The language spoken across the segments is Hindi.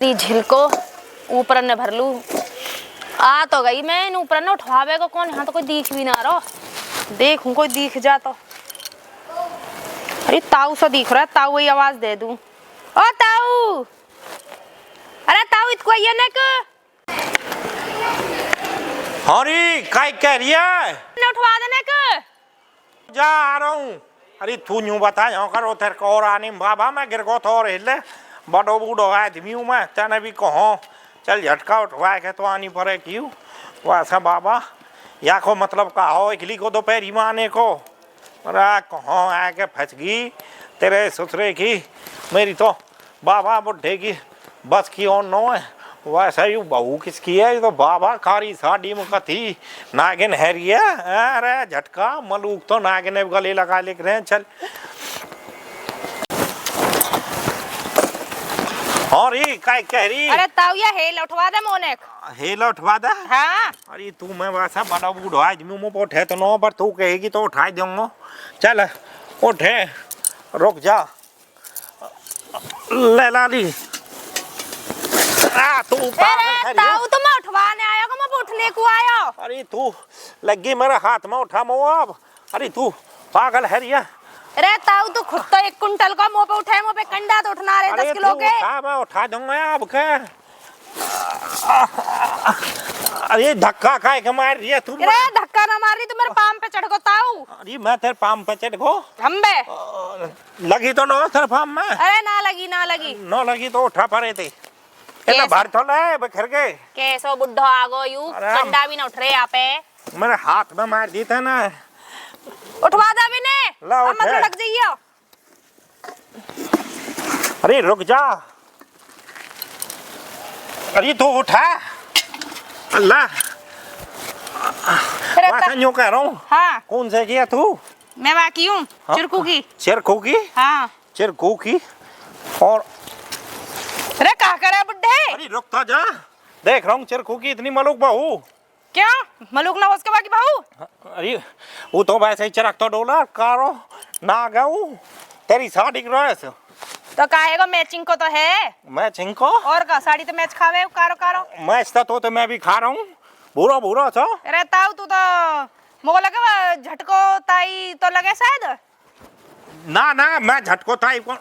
झिलको ऊपर न भर लू आ तो गई मैं ऊपर न उठवावे को कौन यहाँ तो कोई दिख भी ना रहा। देखूं कोई दिख जा तो। अरे ताऊ सा दिख रहा है, ताऊ वही आवाज दे दूं। ओ ताऊ, अरे ताऊ इतको ये न को हरी काय कह रही है? न उठवा देने को जा आ रहा हूँ। अरे तू यूं बता यहाँ करो तेरे को और आने बाबा मैं गिर गो तो और हिले बड़ो बूढ़ो आदमी हूँ मैं तेने भी कहो चल झटका उठवा के तो आनी पड़े क्यों वैसा बाबा या को मतलब कहो इकली को दोपहरी में आने को अरे कहो आके फंस गई तेरे ससुरे की मेरी तो बाबा बुढ़े की बस की और नो है वैसा ही बहू किसकी है ये तो बाबा खारी साड़ी में कथी नागिन हैरी है। अरे झटका मलूक तो नागिन गले लगा लिख रहे हैं चल और ये काय कह रही? अरे ताऊ ये हेल उठवा दे मोने हेल उठवा दे। हाँ अरे तू मैं वैसा बड़ा बूढ़ा आदमी मुँह पर उठे तो नो पर तू कहेगी तो उठा दूंगा चल उठे रुक जा ले लाली तू ताऊ तुम उठवाने आयो को मैं उठने को आयो। अरे तू लगी मेरे हाथ में उठा मो अब अरे तू पागल है रिया। अरे ताऊ तू खुद तो 1 कुंटल का मुंह पे उठाए मुंह पे कंडा तो उठना रहे 10 किलो के। मैं उठा दूंगा अब के। अरे धक्का खाए के मार रही है तू। अरे धक्का ना मार रही तू मेरे पाम पे चढ़ गो ताऊ। अरे मैं तेरे पाम पे चढ़ गो हम्बे लगी तो नो तेरे पाम में। अरे ना लगी नो लगी तो उठा पड़े थे इतना भार तो ले बखर के कैसो बुड्ढो आगो यू कंडा भी ना उठ रहे यहाँ पे मेरे हाथ में मार दी था ना उठवा दा भी ने अब मत लटक जाइयो। अरे रुक जा अरे तो उठा अल्लाह वैसा यूं कह रहा हूँ। हाँ कौन से किया तू? मैं बाकी हूँ चिरकू की। चिरकू की? हाँ चिरकू की और अरे क्या करे बुड्ढे? अरे रुकता जा देख रहा हूँ चिरकू की इतनी मलूक बहू। क्या मलूक ना उसके बाकी बहू? अरे वो तो वैसे ही चरक तो डोला कारो ना गऊ तेरी साड़ी ड्रेस तो काहे को मैचिंग को तो है मैचिंग को और का साड़ी तो मैच खावे कारो कारो मैच तो मैं भी खा रहा हूँ बुरा बुरा तो। अरे ताऊ तू तो मुझे लगा झटको ताई तो लगे शायद। ना ना मैं झटको ताई को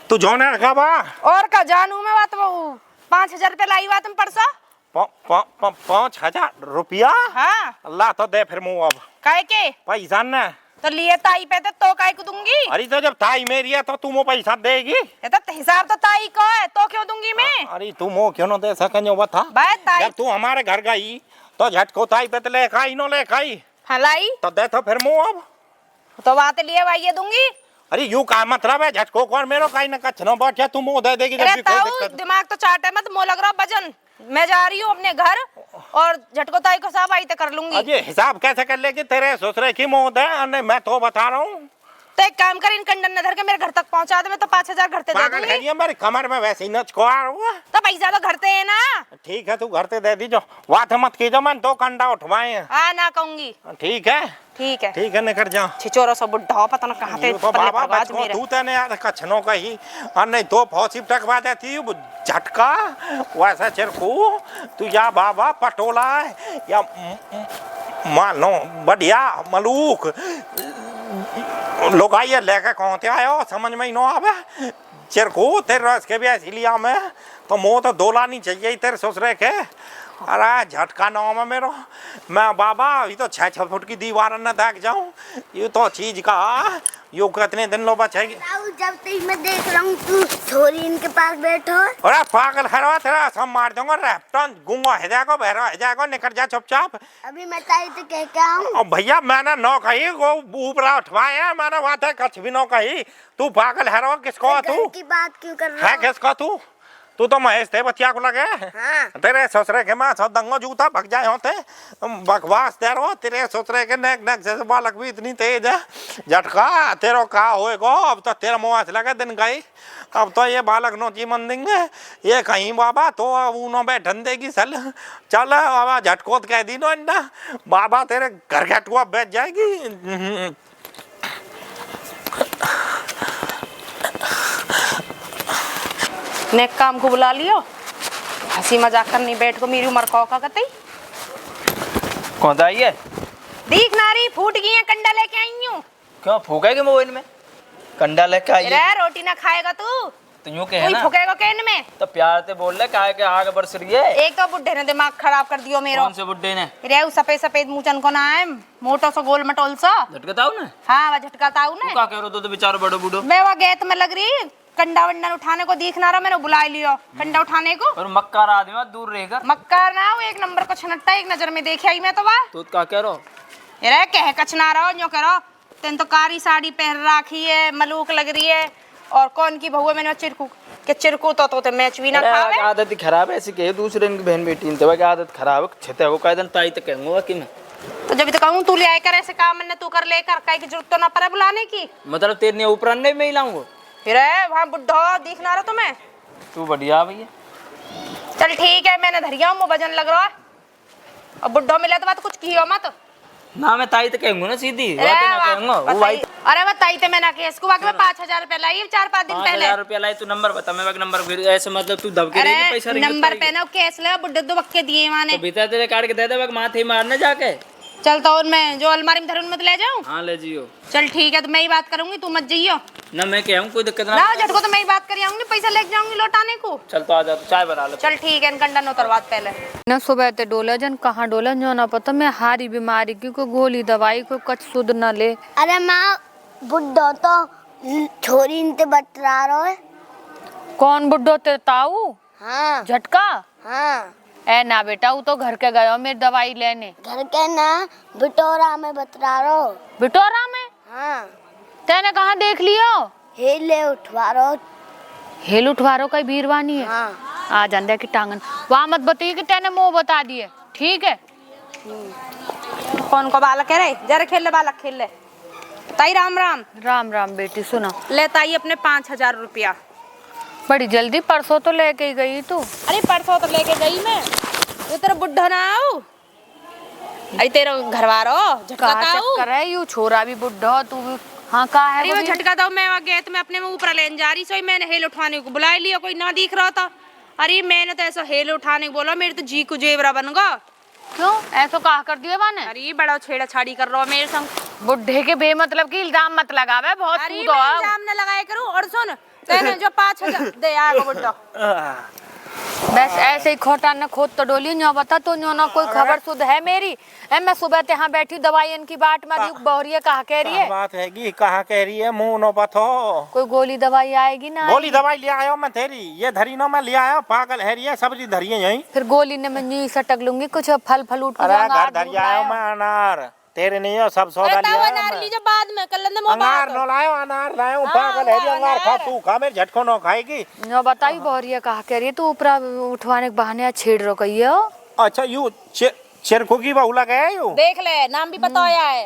तू जोने रखा बा और का जानू मैं बात वो 5000 रुपये लाई बात तुम परसों 5000 रुपया। हाँ अल्लाह तो दे फिर मुँह अब काहे के पैसा न तो लिए ताई पे तो काहे को दूंगी। अरे तो जब ताई मेरी है तो तू मुँह पैसा देगी ये तो हिसाब तो ताई को है तो क्यों दूंगी मैं। अरे तू मुँह क्यों न दे सकें बता जब तू हमारे घर गई तो झटको ताई पे तो ले खाई नो ले खाई हलाई तो दे तो फिर मुँह अब तो बात लिए भाई ये दूंगी। अरे यू का मतलब है झटको को मेरो काई न कछ न बैठा तू मुंह दे देगी जब भी कोई दिक्कत। दिमाग तो चाटे मत मुंह लग रहा वजन मैं जा रही हूँ अपने घर और झटको ताई को सब आई तो कर लूंगी। अजय हिसाब कैसे कर लेगी तेरे ससुरे की मुंह दे मैं तो बता रहा हूँ। तो एक काम कर इन कंडन न धर के मेरे घर तक पहुंचा दे मैं तो 5000 घर ते दे दूंगी। मेरी कमर में वैसे ही नचकोआ हुआ तो पैसा तो घर ते है ना। ठीक है तू घर ते दे दीजो बात मत कीजो मैं 2 कंडा उठवाए हाँ ना कहूंगी। ठीक है ठीक है निकल जा छिचोरो सब बुढ़ा पता न कहां पे तो बाबा बचको तू तने यार कछनो कही और नहीं तो फौसी टकवा देती झटका वैसा चिरकू तू या बाबा पटोला या मानो बढ़िया मलूक लोग आइए लेके कौन थे आयो समझ में ही न आवे चिरकू तेरे रस के भी ऐसी लिया मैं तो मुँह तो दोला नहीं चाहिए तेरे ससुरे के। अरे झटका नाम है मेरो मैं बाबा ये तो 6-6 फुट की दीवार न देख जाऊं ये तो चीज का यो कितने दिन लो बचेगी। जब तक मैं देख रहा हूँ तू छोरी इनके पास बैठो। अरे पागल खरवा तेरा सब मार दूंगा रैप्टन गुंगा है जाएगा बहरा है जाएगा निकल जा चुपचाप। अभी मैं ताई तो कह के आऊँ भैया मैंने नौ कही वो ऊपरा उठवाया मैंने बात है कछ भी नौ कही तू पागल है किसको तू की बात क्यों कर रहा है किसको तू तो महेश थे बच्चिया को लगे। हाँ। तेरे ससुरे के माँ सब दंगो जूता भग जाए होते बकवास तेरो तेरे ससुरे के नेक नेक से बालक भी इतनी तेज है झटका तेरो का होएगो अब तो तेरा मुँह से लगे दिन गई अब तो ये बालक नो जीवन देंगे ये कहीं बाबा तो उन्होंने बैठन देगी सल चल बाबा झटकोत कह दी नो ना बाबा तेरे घर घटुआ बैठ जाएगी। ने काम को बुला लियो, हंसी मजाक करनी बैठ को मेरी उम्र कौका कतई। कौन आई है? देख नारी फूट गई है, कंडा लेके आई हूँ। क्यों फूकेगी मोबाइल में? कंडा लेके आई है? रोटी ना खाएगा तू तो यूं कहे ना, फूकेगा केन में। तो प्यार से बोल ले, काहे के आगे बरस रही है। एक तो बुड्ढे ने दिमाग खराब कर दियो मेरो। कौन से बुड्ढे ने? रे सफेद सफेद मुंह को ना है, मोटो सा गोल मटोल सा। झटकताऊ ना? हाँ वह झटकाताऊ ने। क्या कह रहे हो तो बेचारा बड़ो बूढ़ो। मैं वह गेट में लग रही कंडा वंडा उठाने को दिख ना रहा, मैंने बुला लियो कंडा उठाने को। और मक्कार आदमी दूर रहेगा। मक्कार ना वो एक नंबर को छनट्टा, एक नजर में देखे आई मैं तो वह। तो क्या कह रहे हो? रे कह कचना रहो जो करो, तेन तो कारी साड़ी पहन रखी है, मलूक लग रही है। और कौन की बहू है मैंने चिरकू के चिरकू तो मैच भी ना खावे। आदत ही खराब है ऐसी कहे दूसरे इनकी बहन बेटी ने, तो आदत खराब है छते वो कायदन ताई तक कहूंगा कि मैं तो जब तक कहूं तू ले आए कर ऐसे काम मैंने तू कर ले कर काई की जरूरत तो ना पड़े बुलाने की। मतलब तेरे ऊपर नहीं मैं ही लाऊंगा फिर वहां बुड्ढा दिखना रहा तुम्हें। तू बढ़िया भैया। चल ठीक है मैंने धरिया हूं, वजन लग रहा है। और बुड्ढा मिले तो बात कुछ कियो मत ना, मैं ताई तक कहूंगा ना सीधी बातें ना कहूंगा वो भाई। अरे बताई थे मैंने केस को बाकी में 5000 रुपया लाई 4-5 दिन पहले। 5000 रुपया लाई तू नंबर बता, मैं नंबर फिर ऐसे मतलब तू दबके अरे रही पैसा नंबर पे ना केस ले बुड्ढे दो बक्के दिए माने। तो भीतर तेरे काट के दे दे माथे मारने जाके। चलता और मैं जो अलमारी में धरून मत ले जाऊं। हाँ ले जियो। चल ठीक है तो मैं ही बात करूंगी, तू मत जाइयो ना, मैं कहूँ कोई दिक्कत ना। ना झटको तो मैं ही बात कर आऊंगी, पैसा लेके जाऊंगी लौटाने को। चल तो आ जा, तो चाय बना ले। चल ठीक है कंडा नो तरवात पहले न सुबह ते डोला जन कहाँ डोला जो ना पता मैं हारी बीमारी की को गोली दवाई को कच सुध न ले। अरे माँ बुड्ढो तो छोरी इनते बतरा रहो है। कौन बुड्ढो ते ताऊ? हाँ झटका? हाँ ए ना बेटा वो तो घर के गयो मेरी दवाई लेने। घर के ना बिटोरा में बतरा रहो। बिटोरा में? हाँ तेने कहाँ देख लियो? हिले उठवा रहो। हेल उठवारो का बीरवानी है। हाँ आ जान की टांगन वहाँ मत बताइए कि तेने मुँह बता दिए, ठीक है? कौन को बालक है रे, जरा खेल ले बालक खेल ले। ताई राम राम। राम राम बेटी सुनो। ले ताई अपने 5000 रुपया। बड़ी जल्दी परसों तो लेके ही गई तू। अरे परसों तो लेके गई मैं, वो तेरा बुड्ढा ना आओ। अरे तेरा घरवारो झटका ताऊ करे यू छोरा भी बुड्ढा तू भी। हाँ का है अरे वो झटका ताऊ मैं वहाँ गेट में अपने में ऊपर लेन जा रही, सोई मैंने हेल उठवाने को बुला लिया, कोई ना दिख रहा था। अरे मैंने तो ऐसा हेल उठाने को बोला, मेरे तो जी को जेवरा बन गया। क्यों ऐसा कहा कर दिया माने? अरे बड़ा छेड़ा छाड़ी कर रहा है मेरे संग। बुड्ढे के बेमतलब की इल्जाम मत लगावे, बहुत अरे सूद मैं हो। इल्जाम न लगाया करूं। और सुन कहने जो 5000 दे आएगा बुड्ढा। बस ऐसे ही खोटा न खोद तो डोली न्यो बता तो न्यो ना कोई खबर सुध है मेरी। है मैं सुबह ते यहाँ बैठी दवाई इनकी बाट में दुख बहरिया कहा कह रही है। बात हैगी कहाँ कह रही है, मुंह नो पथो। कोई गोली दवाई आएगी ना? गोली दवाई ले आयो मैं तेरी, ये धरी नो मैं ले आयो, पागल है रही है सब्जी धरी है यहीं। फिर गोली ने मैं सटक लूंगी, कुछ फल फलूट अरे घर धरी आयो मैं अनार, तेरे नहीं हो सब सौदा लिया अनार लीजिए बाद में कर लेंगे अनार नो लायो, अनार लायो, पागल है रही अनार खा तू खा, मेरे झटको नो खाएगी। नो बताई बहरिया कहा कह रही है तू ऊपर उठवाने के बहाने छेड़ रो कही हो। अच्छा यू चिरकू की बहू लगे यू देख ले नाम भी बताया है।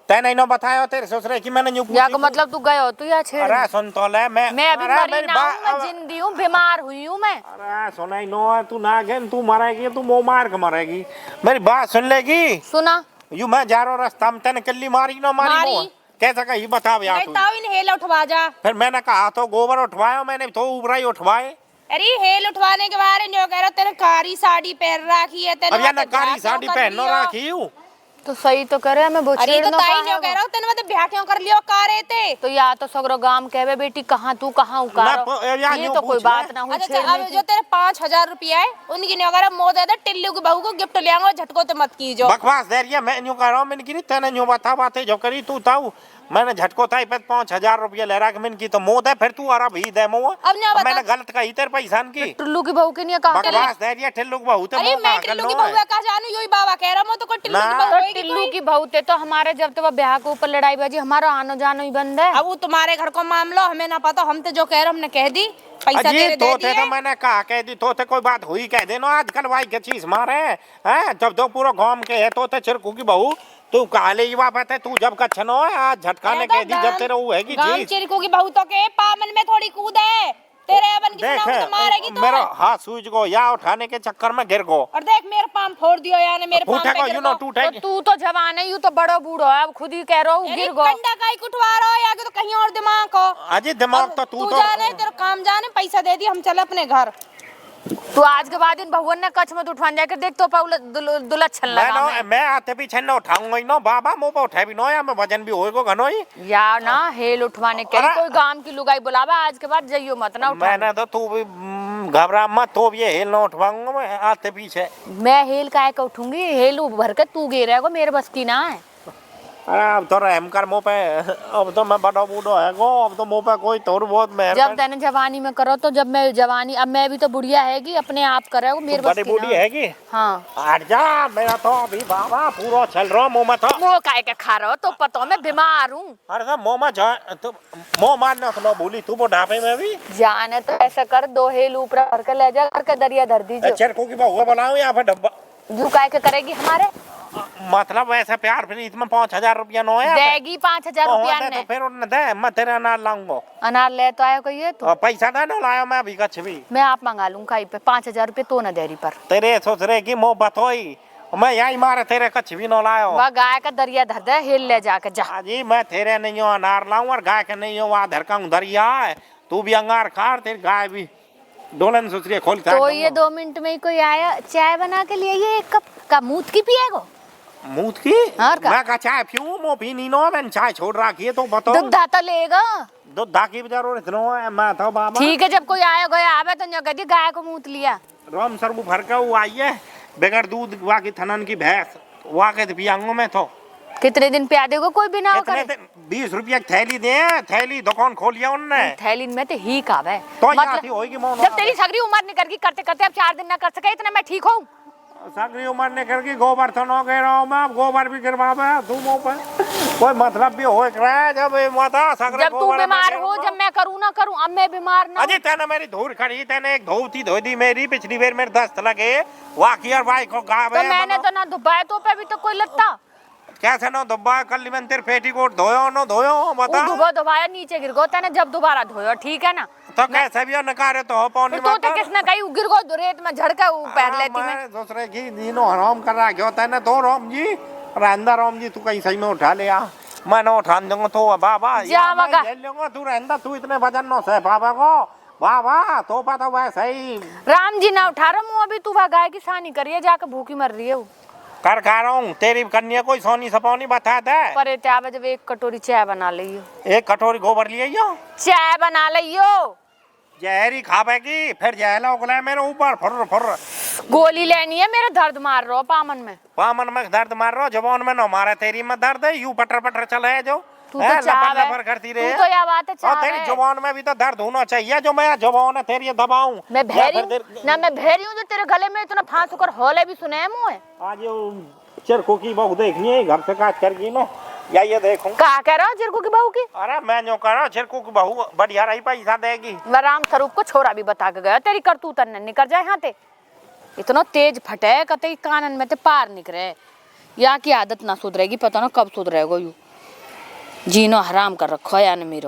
तै नहीं नो बताया तेरे ससुरे की मैंने यूं या को मतलब तू गए हो तू या छेड़? अरे सुन तो ले मैं अभी मरी ना हूँ, मैं जिंदी हूँ, बीमार हुई हूँ मैं। अरे सुनाई नो तू ना गेन तू मरेगी, तू मुंह मार के मरेगी, मेरी बात सुन लेगी। सुना यू मैं जा रहा रास्ता में तेने कल्ली मारी नो मारी मुंह कैसा कही बता यार तू। ताऊ इन हेल उठवा जा। फिर मैंने कहा तो गोबर उठवाया मैंने तो ऊबरा ही उठवाए। अरे हेल उठवाने के बारे में जो कह रहा तेरे कारी साड़ी पहन रखी है तेरे। अब यार कारी साड़ी पहनो रखी हूँ तो सही तो करे मैं वो अरे तो ताई जो कह रहा हूँ तेने मतलब ब्याह क्यों कर लियो का रहे थे। तो या तो सगरो गांव कहवे बेटी कहाँ तू कहाँ उकारो, ये तो कोई बात ना हुई। अच्छा अब जो तेरे 5000 रुपया है उनकी नहीं अगर मोह दे दे टिल्लू की बहू को गिफ्ट ले आऊंगा, झटको तो मत कीजो। बकवास दे रही है, मैं यूं कह रहा हूँ मैंने की तेने यूं बता बातें जो करी तू ताऊ मैंने झटको था 5000 रुपया ले रहा कि मैंने की तो मोह दे फिर तू आ रहा भी दे मोह। अब ना बता मैंने गलत कही तेरे पैसा की। टुल्लू की बहू के नहीं कहा बकवास दे रही है, ठिल्लू की बहू ते अरे मोह मैं ना टिल्लू की करनो बहू का जानू यही बाबा कह रहा हूं तो कोई टिल्लू की बहू होगी टिल्लू की बहू ते तो हमारे जब तो ब्याह के ऊपर लड़ाई बाजी हमारा आनो जानो ही बंद है। अब वो तुम्हारे घर को मामला हमें ना पता, हम तो जो कह रहे हमने कह दी पैसा तेरे दे दिए। तो मैंने कहा कह दी तो कोई बात हुई कह देनो आजकल भाई के चीज मारे हैं जब तो पूरा गांव के है तो चिरकू की बहू तू काले ही बात है तू जब कच्छनो है आज झटका ने कह दी जब तेरे वो है की गांव चीज चिरकू की बहू तो के पामन में थोड़ी कूद है तेरे अपन की सुनाऊं तो मारेगी तो मेरा हाथ सूझ गो या उठाने के चक्कर में गिर गो। और देख मेरे पाम फोड़ दियो यार मेरे पाम पे टूटेगा गिर यू नो गो। टूटेगा। तो तू तो जवान है, यू तो बड़ो बूढ़ो है, अब खुद ही कह रहा हूँ अरे गिर गो। कंडा काई कुटवा रहा हो या तो कहीं और दिमाग को। अजी दिमाग तो तू तो जाने तेरा काम जाने, पैसा दे दी हम चले अपने घर। तू आज के बाद इन भगवान ने कच्छ मत उठवान जाके देख तो पाउल दुल्हा छन लगा मैं आते पीछे न उठाऊंगा ना बाबा, मुंह पे उठे भी नो या मैं वजन भी होएगो घनो ही। यार ना हेल उठवाने के लिए कोई गांव की लुगाई बुलावा, आज के बाद जाइयो मत ना उठा। मैंने तो तू भी घबरा मत, तो भी ये हेल न उठवाऊंगा मैं आते पीछे। मैं हेल काहे का उठूंगी, हेल भर के तू गिरेगा, मेरे बस की ना है। अरे अब तो रहम कर मुँह पे, अब तो मैं बड़ा बूढ़ो है गो, अब तो मुँह पे कोई तोड़ बहुत मेहर। जब तेने जवानी में करो तो जब मैं जवानी, अब मैं भी तो बुढ़िया हैगी, अपने आप करे वो मेरे बस बड़ी की बूढ़ी ना। हैगी। हाँ हट जा, मेरा तो अभी बाबा पूरा चल रहा मुँह में तो। मुँह काहे के खा रहा हो, तो पता हो मैं बीमार हूँ। अरे तो मुँह में जा, तो मुँह मारना तो भूली तू बुढ़ापे में भी। जाने तो ऐसा कर, दो हेल ऊपर भर के ले जा करके दरिया धर दीजिए। चरखों की बहुआ बनाऊं या फिर डब्बा? जू काहे के करेगी हमारे, मतलब वैसे प्यार फिर इसमें 5,000 रुपया नो है। देगी 5,000 रुपया तो ने। फिर उन्हें दे, मैं तेरे अनार लाऊंगा। अनार ले तो आयो कहिए तो और पैसा दे ना लाया मैं अभी कछ भी। मैं आप मंगा लूँ कहीं पे 5,000 रुपये तो न देरी पर। तेरे सोच रहे की मोहब्बत होई, मैं यही मारे तेरे कछ भी न लायो। वह गाय का दरिया धर दे, हेल ले जाके जा। जी मैं तेरे नहीं हो अनार लाऊं और गाय के नहीं हो वहाँ धरका दरिया है, तू भी अंगार खा, तेरी गाय भी डोलन सोच रही खोल तो ये 2 मिनट में ही कोई आया, चाय बना के लिए ये 1 कप का मूत की पिएगो। मूत की और का? मैं का चाय पीऊं, मो पीनी नो, मैंने चाय छोड़ रखी है तो बताओ। दूध तो लेगा। दूध की भी जरूरत नो है, मैं तो बाबा। ठीक है, जब कोई आया गया आवे तो न कहती गाय को मूत लिया। राम सरबू भर के वो आई है बगैर दूध वा की थनन की भैंस, वा के पियांगो में तो। कितने दिन पे देगा कोई बिना कितने करे। 20 रुपया की थैली दे, थैली दुकान खोलिया उनने। थैली में तो ही कावे तो याती होएगी मोन। जब तेरी सगरी उम्र निकल गई करते करते अब 4 दिन ना कर सके, इतना मैं ठीक हूँ। सगरी उम्र ने करके गोबर तो न गिर रहा हूँ मैं, गोबर भी गिरवावे तू मुँह पे, कोई मतलब भी हो रहा है जब माता सगरे जब तू बीमार हो, जब मैं करूँ ना करूँ, अब मैं बीमार ना अजी तेने मेरी धूल खड़ी, तेने एक धोती धो दी मेरी, पिछली बार मेरे दस्त लगे वाकी और भाई को गावे। तो मैंने तो ना धुबाया तो पे भी तो कोई लगता। कैसे नो धब्बा, कल मैंने तेरे पेटीकोट धोयो न धोयो बता। धुबो धुबाया नीचे गिर गो, तेने जब दोबारा धोयो ठीक है ना। तो कैसे भी नकारे तो हो पौनी तो किसने कही गिर गो रेत में झड़का पैर लेती मैं। दूसरे की दीनो हराम कर रहा क्यों तेने तो राम जी, रहंदा राम जी तू कहीं सही में उठा ले आ, मैं न उठा दूंगा तो बाबा जावगा ले लूंगा, तू रहंदा, तू इतने वजन नो से बाबा को बाबा तो पता वैसे ही राम जी ना उठा रहा हूँ अभी, तू वह गाय की सानी करिए जाके, भूखी मर रही है वो। कर खा रहा हूँ, तेरी कन्या कोई सोनी सपौनी बता दे। पर त्यावे जब 1 कटोरी चाय बना लियो, 1 कटोरी गोबर लिए चाय बना लियो। जहरी खावेगी फिर जहला उगला मेरे ऊपर फुर फुर। गोली लेनी है, मेरा दर्द मार रहा पामन में। पामन में दर्द मार रहा, जबान में न मारा, तेरी में दर्द है, यू पटर पटर चला है जो तू तो चाव है, करती रहे। तू तो या बात है और चाव तेरी है। जबान में भी तो दर्द होना चाहिए, जो मैं जबान है तेरी दबाऊं। मैं भेरी ना, मैं भेरी हूँ जो तेरे गले में इतना फांस होकर हौले भी सुने हैं मुँह। आज चिरकू की बहू देखनी है, घर से काट करके ना या ये देखूं। कहा कह रहा हूँ चिरकू की बहू की? अरे मैं जो कह रहा हूँ चिरकू की बहू बढ़िया रही, पैसा देगी। मैं राम स्वरूप को छोरा भी बता के गया, तेरी करतूत न निकल जाए यहाँ ते। इतना तेज फटे कते कानन में ते पार निकले। यहाँ की आदत ना सुधरेगी, पता ना कब सुधरेगा। यू जीनो हराम कर रखो या न मेरो।